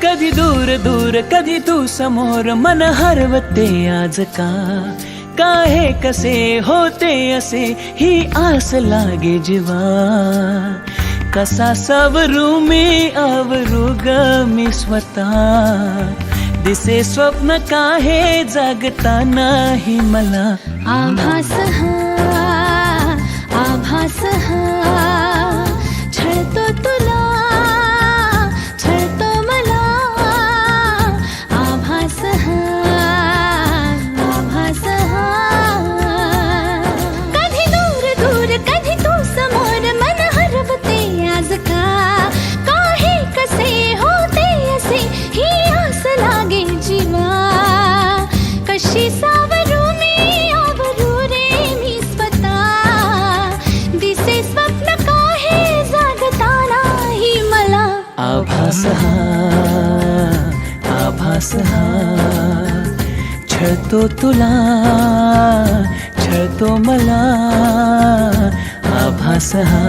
कधी दूर दूर कधी तू समोर, मन हरवते आज का, काहे कसे होते असे ही आस लागे जीवा. कसा सावरू मी आवरू ग मी स्वतः, दिसे स्वप्न काहे जागता नाही मला. आभास हा आभास हा छळतो तुला छळतो मला. आभास हा आभास हा कधी दूर दूर कधी तू समोर, मन हरवते आज का, काहे कसे होते असे ही आस लागे जीवा. कशी सावरू मी आवरू रे मी स्वतः, दिसे स्वप्न काहे जागता नाही मला. आभास हा छळतो तुला छळतो मला. आभास हा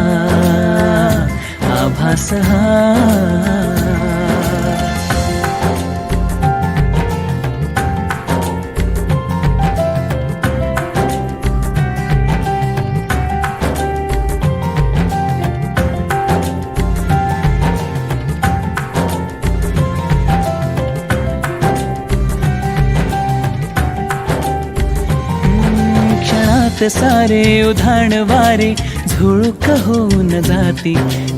सारे उधाण वारे झुळूक होऊन जाती.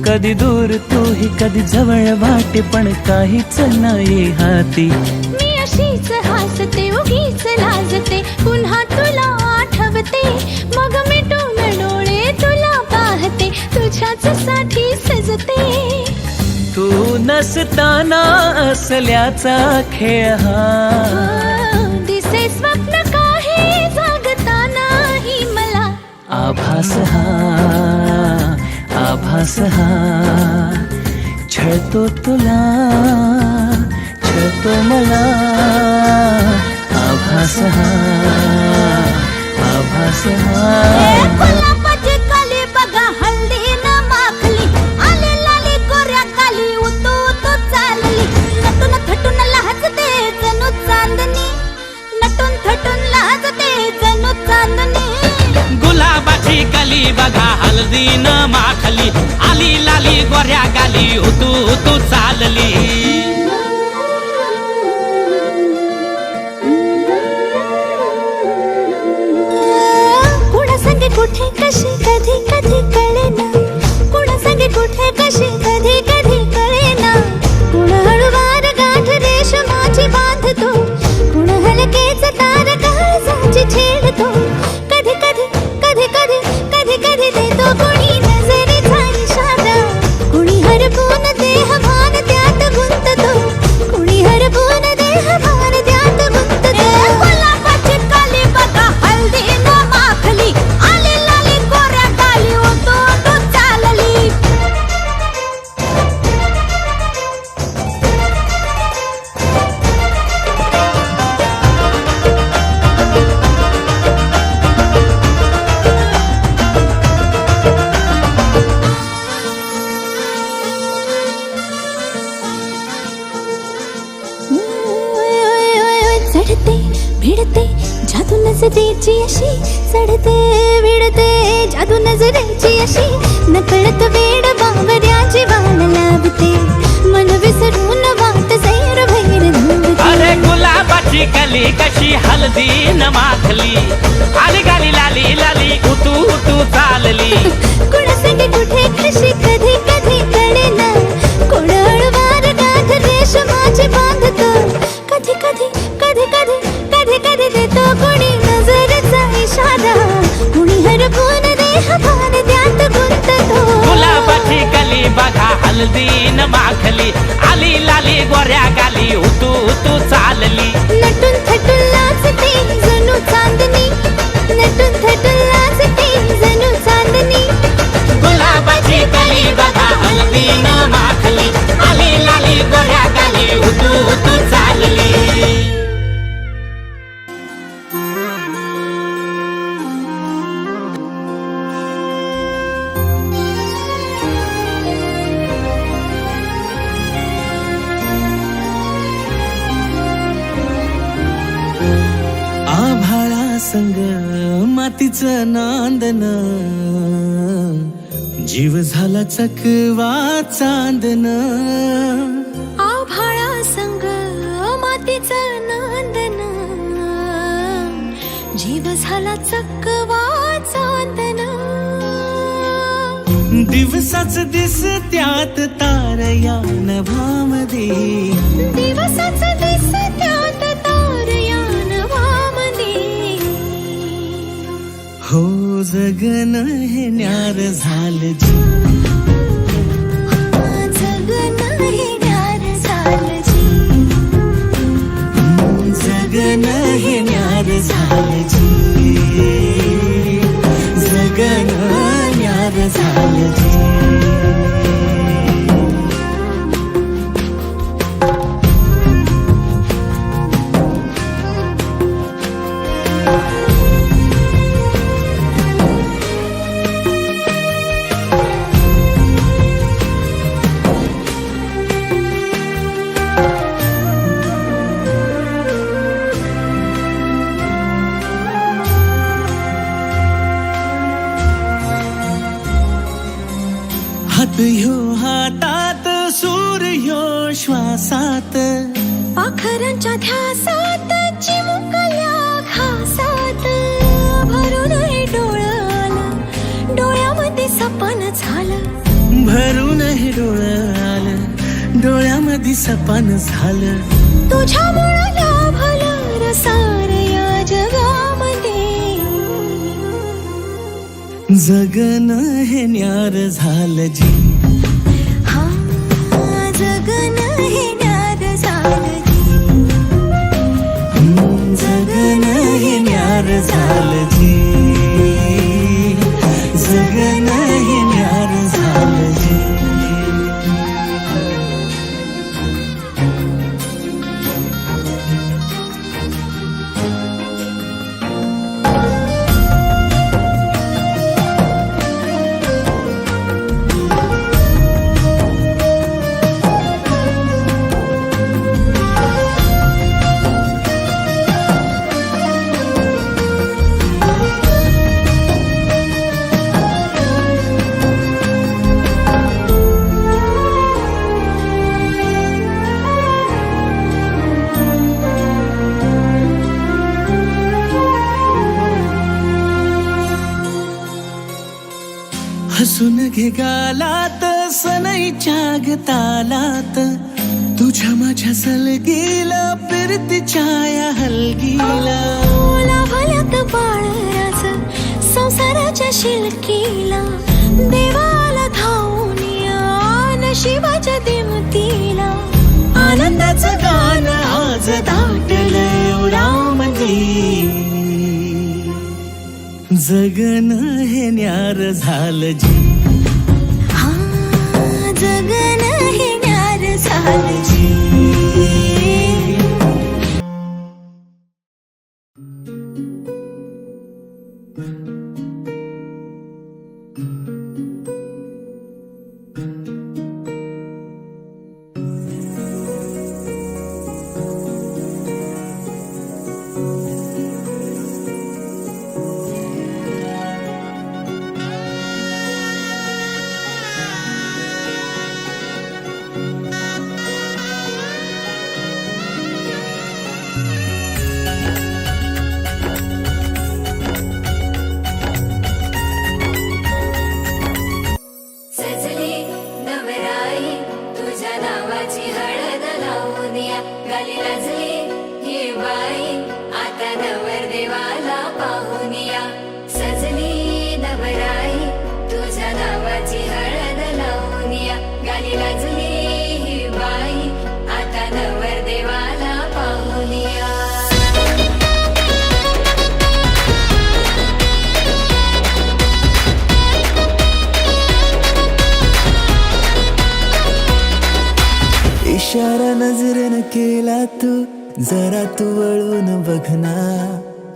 कधी दूर तूही कधी जवळ वाटे, पण काहीच नाही हाती. मी अशीच हसते उगीच लाजते, पुन्हा तुला आठवते, मग मिटून डोळे तुला पाहते, तुझ्याच साठी सजते. तू नसताना असल्याचा खेळ हा, दिसे स्वप्न काहे जागता नाही मला. आभास हा छळतो तुला छळतो मला. आभास हा गुलाबाची कली बघा हल्दी न माखली, आले लाली गोऱ्या गाली उतू उतू चालली. नटून थटून लाजते जणू चांदणी, नटून थटून लाजते जणू चांदणी. गुलाबाची कली बघा हल्दी न माखली, आली लाली गोऱ्या गाली उतू उतू चालली. कुणा संगे कुठे कशी कधी कधी कळेना, कुणा संगे कुठे कशी कधी कधी कळेना. कुण हळूवार गाठ रेशमाची बांधतो, कुण हलकेच तार काळजाची छेडतो. कधी कधी कधी कधी कधी कधी देतो कुणी नजरेचा इशारा, कुणी हरपून देह भान त्यात गुंततो, कुणी हरपून देह भान त्यात गुंततो. गुलाबाची काली बघा हल्दी न माखली, आले लाली गोऱ्या गाली उतू उतू चालली. चढते भिडते जादू नजरेची अशी, चढते भिडते जादू नजरेची अशी. नकळत वेड बावऱ्या जीवाला लाभते, मन विसरून वाट सैर भैर धुंदते. अरे गुलाबाची कली कशी हल्दी न माखली, आली गाली लाली लाली उतू उतू चालली. कुणा संगे कुठे कशी कधी कधी कळेना, कुण हळूवार गाठ रेशमाची बांधतो. कधी कधी कधी कधी कधी कधी देतो कुणी नजरेचा इशारा, कुणी हरपून देह भान त्यात गुंततो. गुलाबाची कली बघा हल्दी न माखली, आली लाली गोऱ्या गाली उतू उतू चालली. नटून थटून लाजते जणू चांदणी, नटून थटून लाजते जणू चांदणी. गुलाबाची कली बघा हल्दी न माखली, आली लाली गोऱ्या गाली उतू उतू चालली. संग मातीचं नांदन, जीव झाला चकवा चांदन. आभाळा संग मातीचं नांदन, जीव झाला चकवा चांदन. दिवसाच दिस त्यात तार या नभामध्ये, दिवसाच दिस त्यात तार या नभामध्ये. हो जगन हे न्यार झालं जी, जगन हे न्यार झालं जी. जगन हे न्यार झालं जी, जगन न्यार झालं जी. हात ह्यो हातात, सूर ह्यो श्वासात, पाखरांच्या ध्यासात, चिमुकल्या घासात. भरून हे डोळं आलं, डोळ्यामध्ये सपन झालं. भरून हे डोळं आलं, डोळ्यामध्ये सपन झालं. तुझ्यामुळं लाभलं रसार या जगामध्ये. जगन हे न्यार झालं जी, हा जगन हे न्यार झालं जी. जगन हे न्यार झालं जी, जगन हे न्यार झालं जी. हसून घे गालात, सनईच्या गतालात, तुझ्या माझ्या सलगीला, फिरतीच्या या हलगीला. लाभल्यात बाळराज संसाराच्या शिलकीला. देवाला धावून या नशिबाच्या दिमतीला. आनंदाचं गाणं आज दाटलंय उरामध्ये. जगन हे न्यार झालं जी, हा जगन हे न्यार झालं जी. इशारा नजरेनं केला तू, जरा तू वळून बघ ना.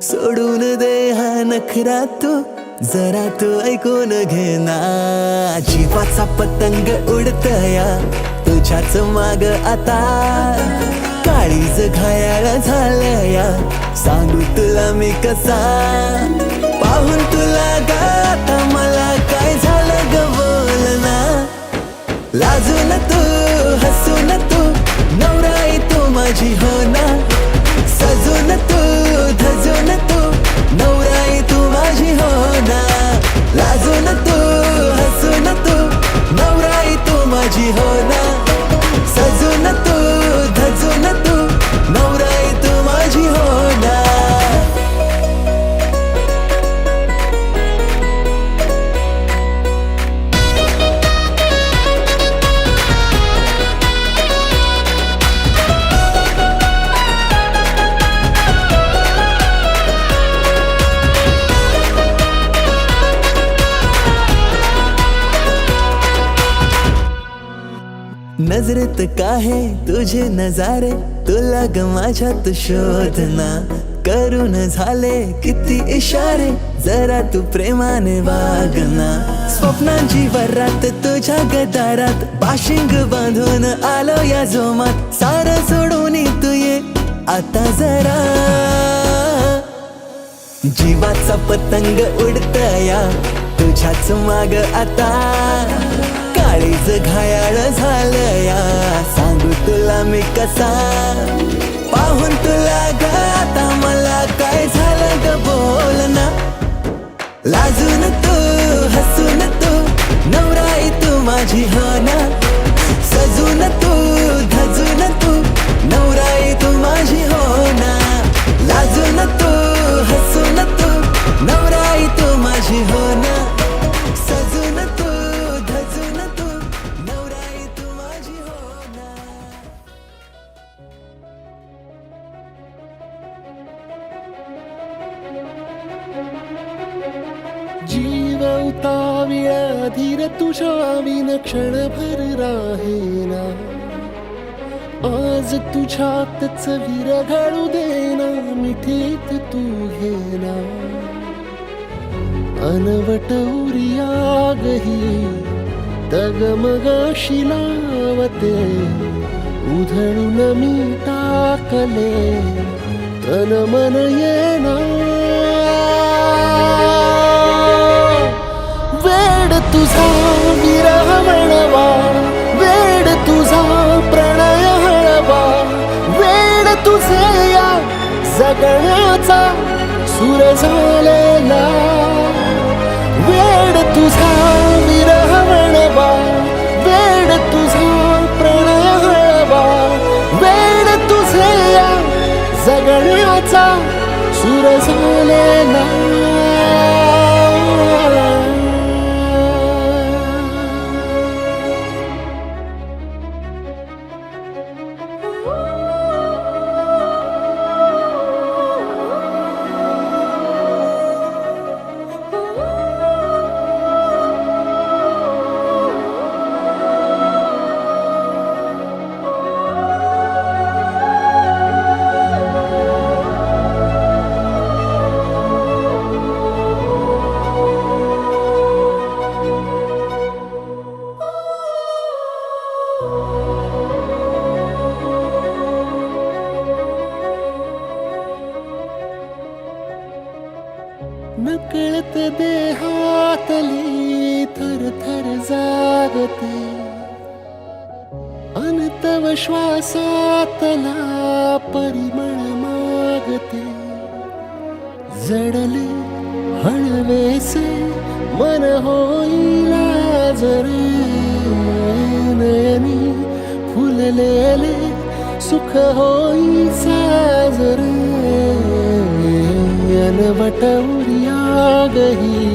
सोडून दे हा नखरा तू, जरा तू ऐकून घे ना. जीवाचा पतंग उडतया तुझ्याच माग आता. काळीज घायाळ झालया सांगू तुला मी कसा, पाहून तुला ग आता मला काय झालं ग बोलना. लाजून तू हसून तू नवराई तू माझी हो ना. सजून तू धजून तू नवराई तू माझी हो ना. लाजून तू हसून तू नवराई तू माझी हो ना. सजून तू धजून तू नवराई तू माझी हो ना. नजरेत काहे तुझे नजारे, तुला ग माझ्यात शोधना. करून झाले किती इशारे, जरा तू प्रेमाने वागना. स्वप्नांची वरात तुझ्या गदारात, पाशिंग बांधून आलो या जोमात. सारं सोडून तू ये आता जरा. जीवाचा पतंग उडतया तुझ्याच माग आता. काळीज घायाळ झालं या, सांगू तुला मी कसा. पाहून तुला ग आता मला काय झालं ग बोलना. लाजून तू हसून तू नवराई तू माझी हो ना. सजून तू धजून तू नवराई तू माझी हो ना. लाजून तू हसून तू नवराई तू माझी हो ना. सजून तू धजून तू नवराई तू माझी हो ना. जीव उताविळा धीर तुझ्या विन क्षणभर राहेना. आज तुझ्यातच विरघळू देना, मिठीत तू घेना. अनवट उरियागही डगमगाशी लावते. उधळून मी टाकले तन मन येना. वेड तुझा विरह वळवा, वेड तुझा प्रणय हळवा. वेड तुझे या जगण्याचा सूर झालेला. वेड तुझा विरह वळवा, वेड तुझा प्रणय हळवा. वेड तुझे या जगण्याचा सूर झालेला. नकळत देहातली थर थर जागते. अनतव श्वासातला परिमळ मागते. जडले हळवेसे मन होईला जरे. नयनी फुललेले सुख होई साजरे. अनवट उरियागही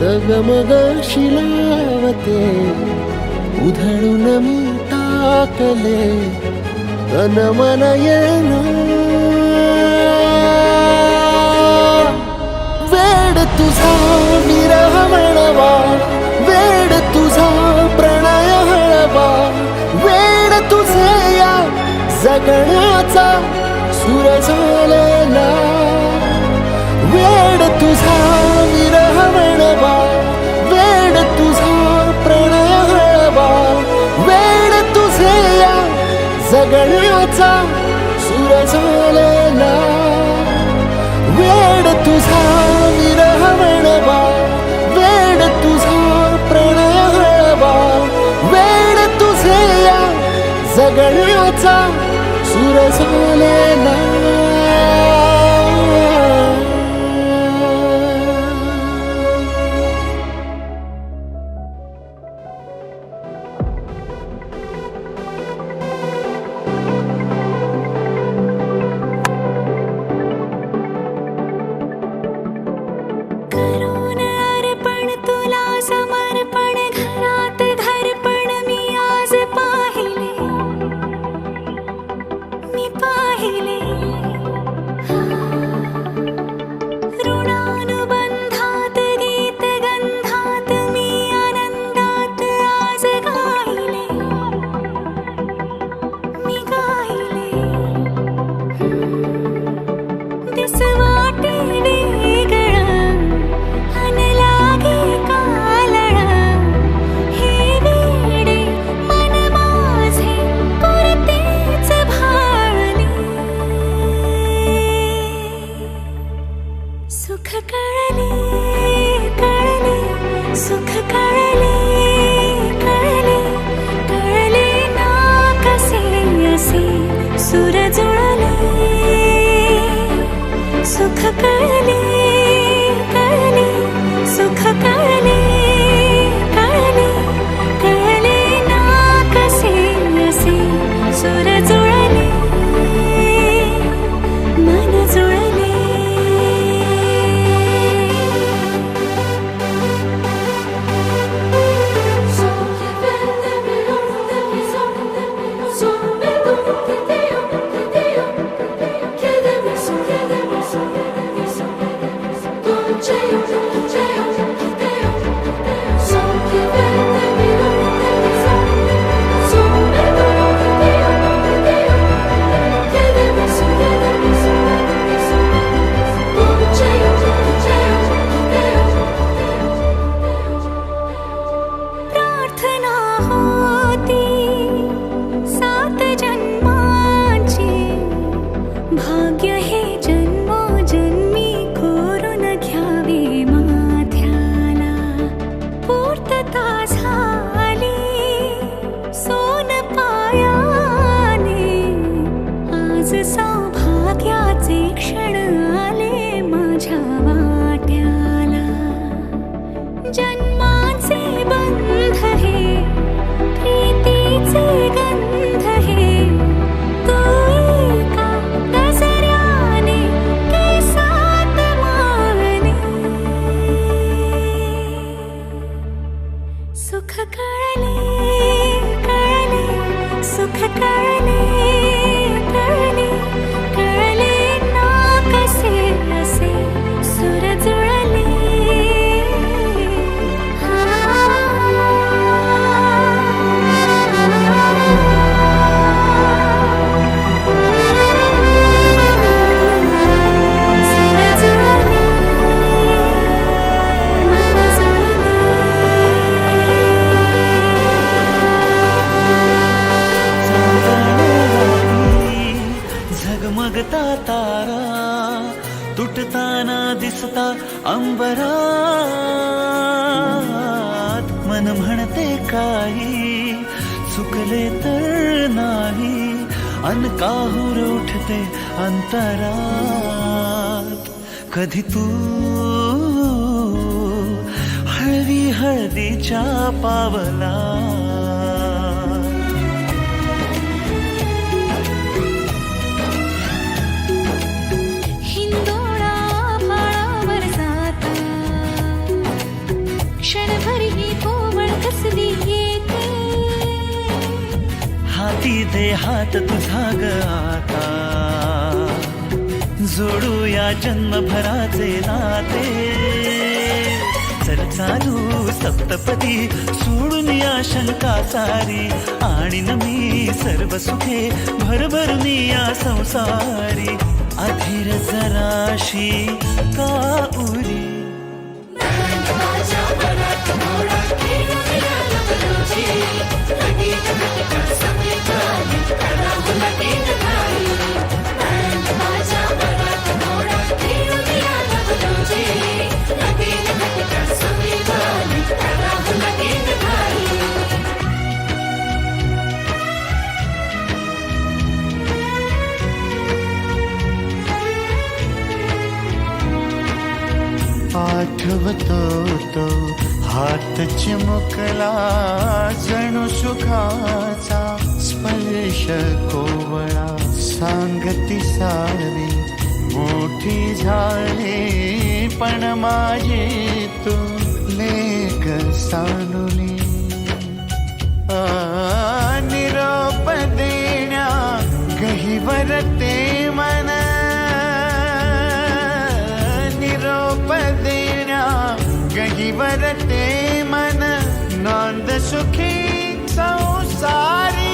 तगमगाशी लावते. उधळून मी टाकले तन मन येना. वेड तुझा विरह वळवा, वेड तुझा प्रणय हळवा. वेड तुझे या जगण्याचा सूर झालेला. वेड तुझा विरह वळवा, वेड तुझा प्रणय हळवा. वेड तुझे या जगण्याचा सूर झालेला. वेड तुझा विरह वणवा, वेड तुझा प्रणय हळवा, वेड तुझे या जगण्याचा सुर झाले ना. करून अर्पण तुला समर्पण, घरात घरपण मी आज पाहिले, मी पाहिले. ऋणानुबंधात गीत गंधात मी आनंदात आज गायले, मी गायले. दिस वाटे वेगळं अन लागे कालळं, हे वेडे मन माझे पुरतेच भाळले. सुख कळले कळले, सुख कळले कळले, कळले ना कसे असे सुर जुळले. सुख कळले कळले, सुख कळले कळले, कळले ना कसे असे सुर जुळले, मन जुळले. प्रार्थना होती 7 जन्मांची, भाग्य हे जन्मोजन्मी कोरून घ्यावे माथ्याला. पूर्तता झाली सोन पायाने, आज सौभाग्याचे क्षण आले माझ्या वाट्याला. जन्माचे बंध हे, प्रीतीचे गंध हे, तू एका गजऱ्याने केसात मावने. सुख कळले कळले, सुख कळले कळले, कळले ना कसे असे सुर जुळले. झगमगता तारा तुटताना दिसता अंबरात, मन म्हणते काही चुकले तर नाही, अन काहूर उठते अंतरात. कधी तू हळवी हळदीच्या पावला, हिंदोळा भाळावर जाता, क्षणभर ही कोवळ कसली येते. हाती दे हात तुझा ग आता, जोडूया जन्मभराचे नाते. चल चालू सप्तपदी सोडून या शंका सारी, आणि मी सर्व सुखे भरभरून या संसारी. अधीर जराशी का उरी, माझ्या आठवतो तो हात चिमुकला जणू सुखाचा स्पर्श कोवळा सांगती सारी मोठी झाली पण माझी तू लेक सानुली निरोप देण्या गहिवर ते मन निरोप देण्या गहिवर ते मन नांद सुखी संसारी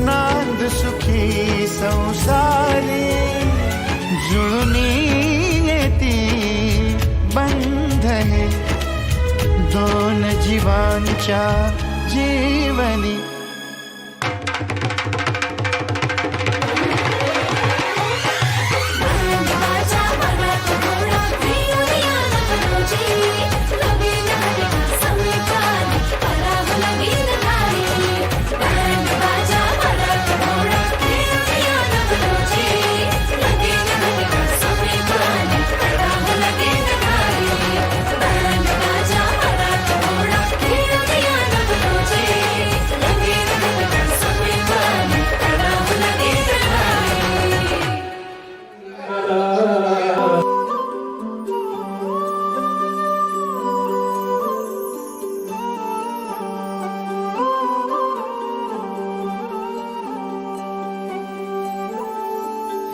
नांद सुखी संसारी जुळणी येती बंध हे दोन जीवांच्या जीवनी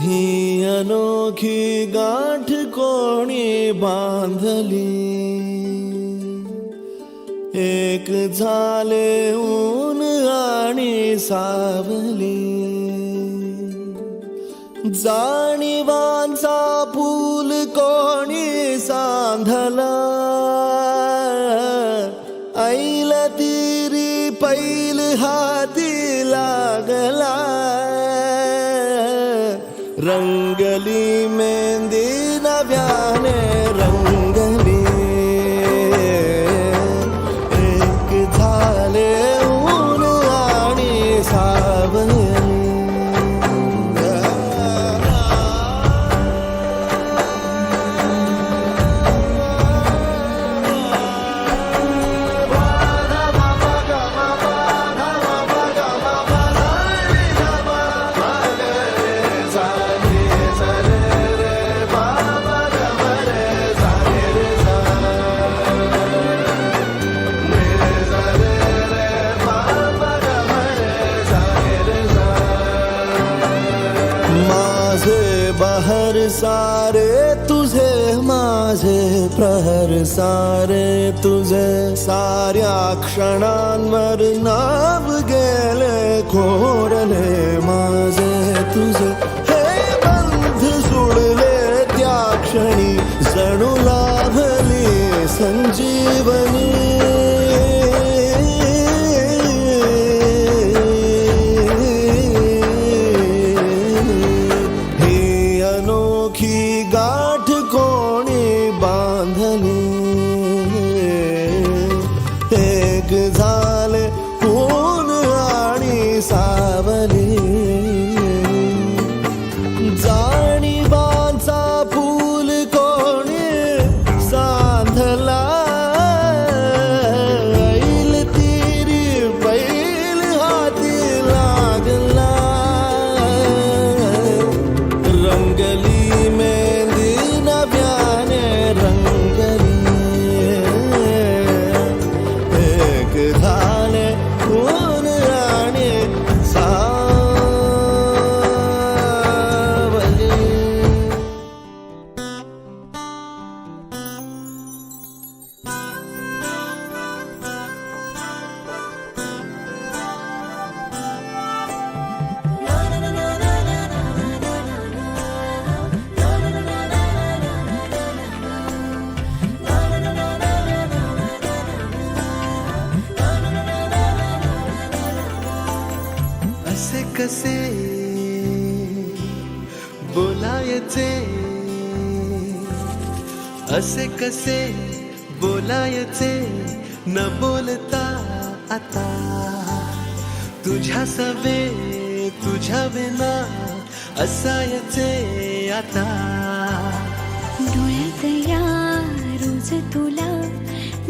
ही अनोखी गाठ कोणी बांधली एक झाले ऊन आणि सावली जाणीवांचा पूल कोणी सांधला ऐल तिरी पैल हाती लागला रंगली मेहंदी नव्याने रंगली एक झाले ऊन आणि सावली बहर सारे तुझे माझे प्रहर सारे तुझे साऱ्या क्षणांवर नाव गेले खोडले माझे तुझे हे बंध सोडले त्या क्षणी जणू लाभली संजीवनी गाठ कोणी बांधली एक झाले ऊन आणि सावली जाणीवांचा पूल कोणी सांधला ऐल तिरी पैल हाती लागला रंगली कसे बोलायचे असे कसे बोलायचे न बोलता आता तुझ्या सवे तुझ्या विना असायचे आता. डोळ्यात या रोज तुला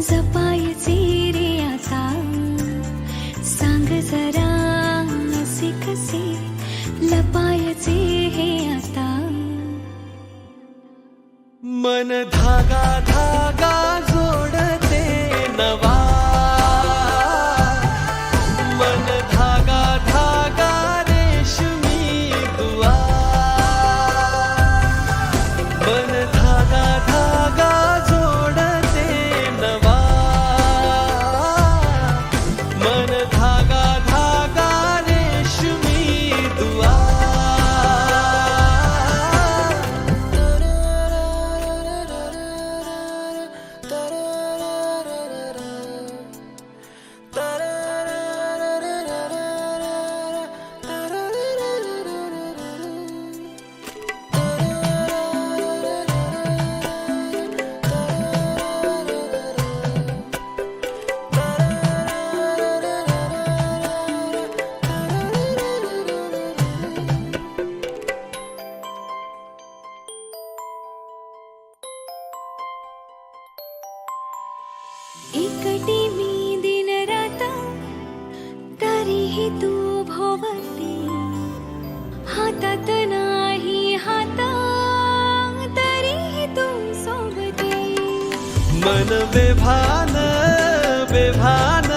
जपायचे रे आता. सांग जरा असे कसे लपायचे हे आता. मन धागा धागा जोडते नवा. मन धागा धागा रेशमी दुआ. मन धागा धागा जोडते नवा. मन धागा धागा रेशमी दुआ. एकटी मी दिन रात तरीही तू भोवती. हातात नाही हात तरीही तू सोबती. मन बेभान बेभान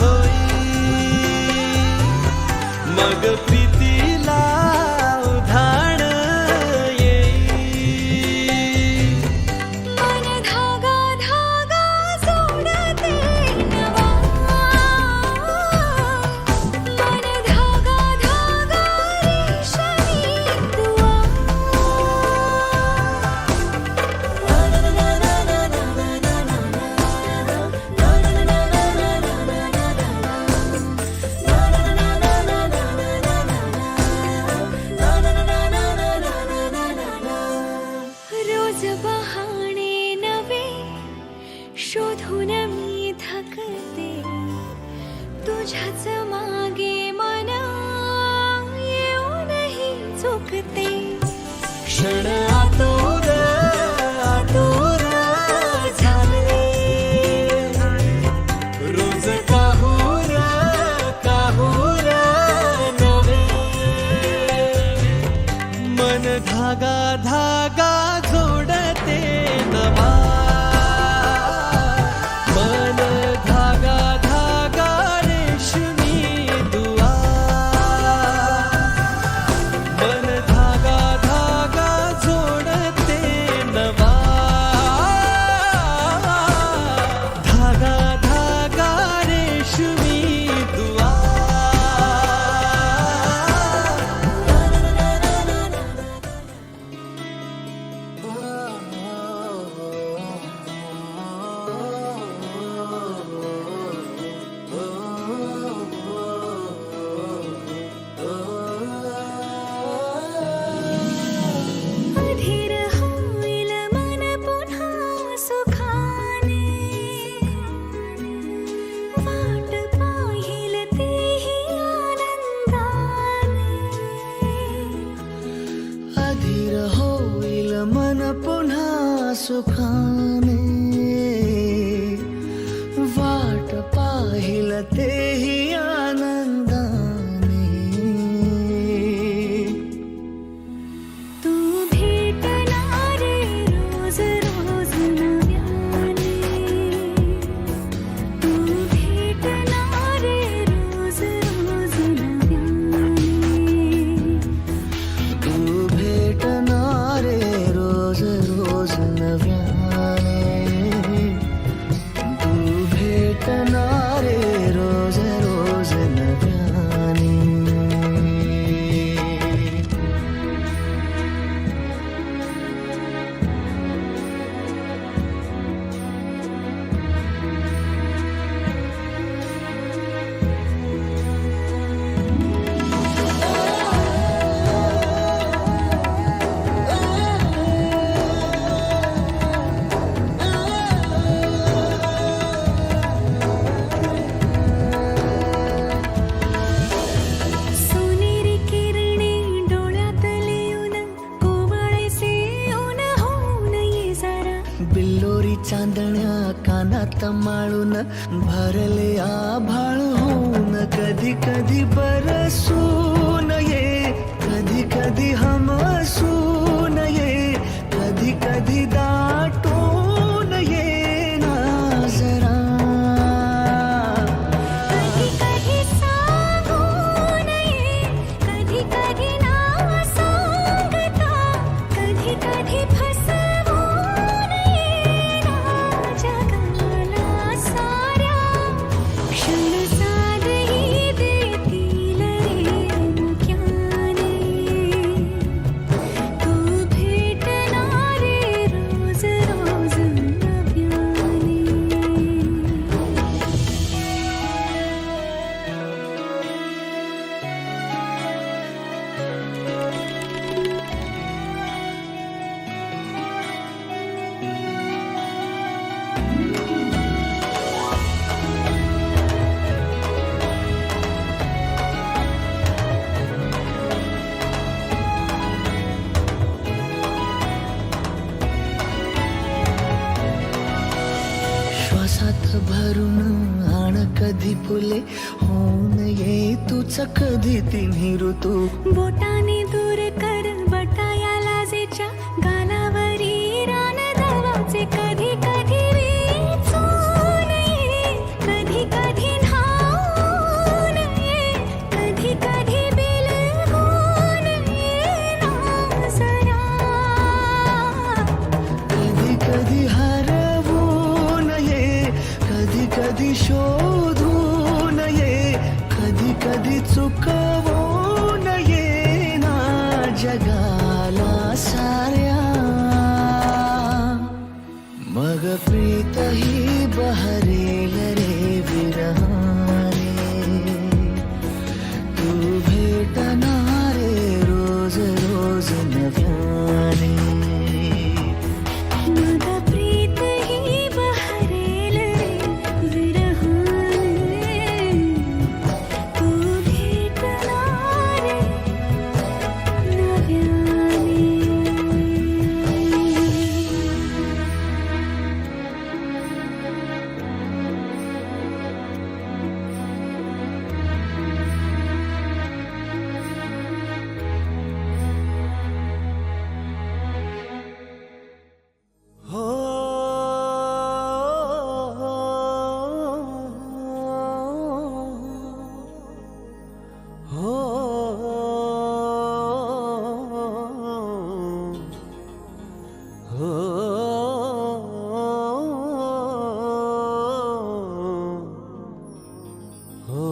होई. मग प्रीतीला उधाण येई. मन धागा धागा जोडते नवा. मन धागा धागा रेशमी दुआ. रोज बहाणे नवे शोधून मी थकते. तुझ्याच मागे मन येऊनही चुकते. क्षण आतुर आतुर झाले. रोज काहूर काहूर नवे. मन धागा धागा जोडते नवा. मन धागा धागा रेशमी दुआ. मन धागा धागा जोडते नवा. धागा धागा रेशमी दुआ. अधीर होईल मन पुन्हा सुखाने. वाट पाहिल तेही आनंदाने. अधीर होईल मन पुन्हा सुखाने. वाट पाहिल तेही आनंदाने. तू भेटणार रोज रोज नव्याने. तू भेटणार रोज रोज नव्याने. तू भेटणारे रोज रोज नव्याने. तू भेटणारे रोज रोज नव्याने. पळून भरले आभाळ होऊन कधी कधी बरसून ये कधी कधी हमसून ये कधी कधी दाटून ये ना जरा कधी कधी सांगून ये कधी कधी नाव सांगता कधी कधी फसवून ये ना जगाला साऱ्या क्षण साधही देतील रे मुक्याने तू भेटणार रे रोज रोज नव्याने श्वासात भरून आण कधी फुले होऊन ये तुच कधी तिन्ही ऋतू बोटाने दूर कर बटाया लाजेच्या गालावरी रान दवाचे कधी कधी वेचून ये कधी कधी न्हाऊन ये कधी कधी बिलगून ये ना जरा कधी कधी हरवून ये कधी कधी शोधून ये कधी कधी चुकवून ये ना जगाला साऱ्या मग प्रीत ही बहरेल रे विरहाने तू भेटणारे रोज रोज नव्याने मग प्रीत ही बहरेल रे विरहाने तू भेटणार रे नव्याने हो हो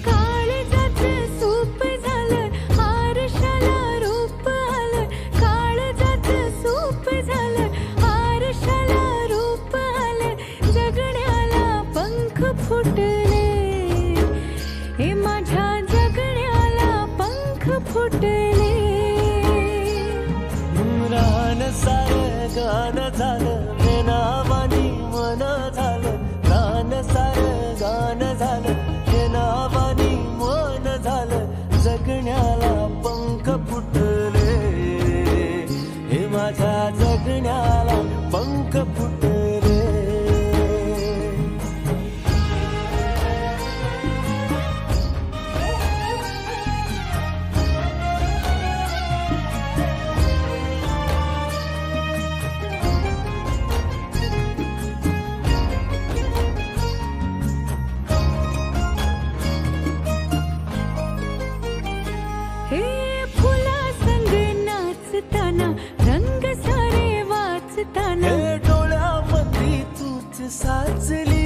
काळजाचं सूप झालं आरशाला रूप आलं काळजाचं सूप झालं आरशाला रूप आलं जगण्याला पंख फुटले हे माझ्या जगण्याला पंख फुटले रान सार गान झालं नावानी मन झालं रान सार गान झालं नावानी मन झालं जगण्याला पंख फुटले हे माझ्या जगण्याला पंख फुटले हे फुला संग नाचताना रंग सारे वाचताना हे डोळ्यामध्ये तूच साचली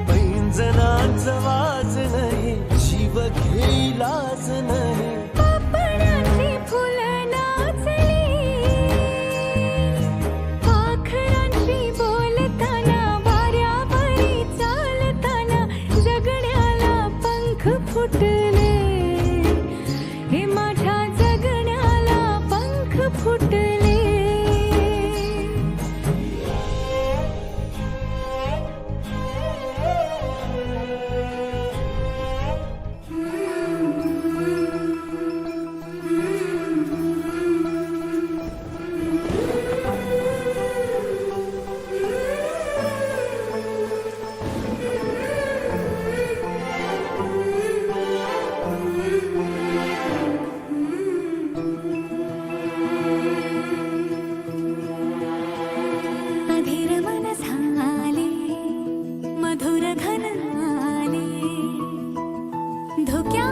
पैंजनाचं वाज नाही इलाज नाही. पापण्याची फुलं नाचली, पाखरांची बोलताना, वाऱ्यावरी चालताना जगण्याला पंख फुटले. हे माझ्या जगण्याला पंख फुटले. अधीर मन झाले, मधुर घन आले, धोक्या